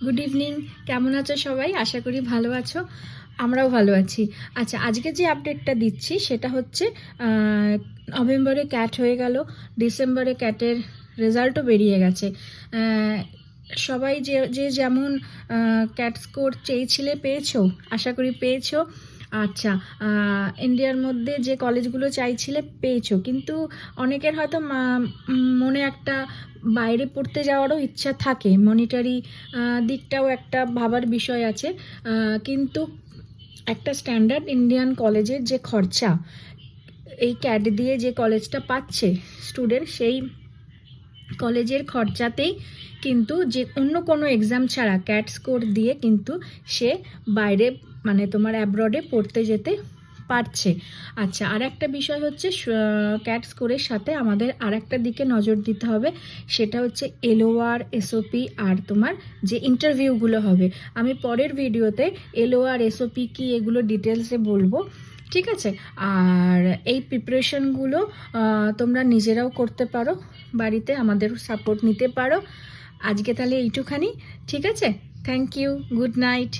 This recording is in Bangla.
গুড ইভিনিং, কেমন আছো সবাই? আশা করি ভালো আছো, আমরাও ভালো আছি। আচ্ছা, আজকে যে আপডেটটা দিচ্ছি সেটা হচ্ছে নভেম্বরে ক্যাট হয়ে গেল, ডিসেম্বরে ক্যাটের রেজাল্টও বেরিয়ে গেছে। সবাই যে যে যেমন ক্যাট স্কোর চেয়েছিলে পেয়েছো, আশা করি পেয়েছো। আচ্ছা, ইন্ডিয়ার মধ্যে যে কলেজগুলো চাইছিলে পেয়েছো, কিন্তু অনেকের হয়তো মনে একটা বাইরে পড়তে যাওয়ারও ইচ্ছা থাকে, মনিটারি দিকটাও একটা ভাবার বিষয় আছে। কিন্তু একটা স্ট্যান্ডার্ড ইন্ডিয়ান কলেজের যে খরচা, এই ক্যাট দিয়ে যে কলেজটা পাচ্ছে স্টুডেন্ট, সেই কলেজের খরচাতেই কিন্তু যে অন্য কোনো এক্সাম ছাড়া ক্যাট স্কোর দিয়ে কিন্তু সে বাইরে মানে তোমার অ্যাব্রডে পড়তে যেতে পারছে। আচ্ছা, আর একটা বিষয় হচ্ছে ক্যাট স্কোরের সাথে আমাদের আর একটা দিকে নজর দিতে হবে, সেটা হচ্ছে এলওআর, এসওপি আর তোমার যে ইন্টারভিউগুলো হবে। আমি পরের ভিডিওতে এলওআর, এসওপি কি এগুলো ডিটেলসে বলবো, ঠিক আছে? আর এই প্রিপারেশনগুলো তোমরা নিজেরাও করতে পারো, বাড়িতে আমাদের সাপোর্ট নিতে পারো। আজকে তাহলে এইটুখানি, ঠিক আছে? Thank you, good night.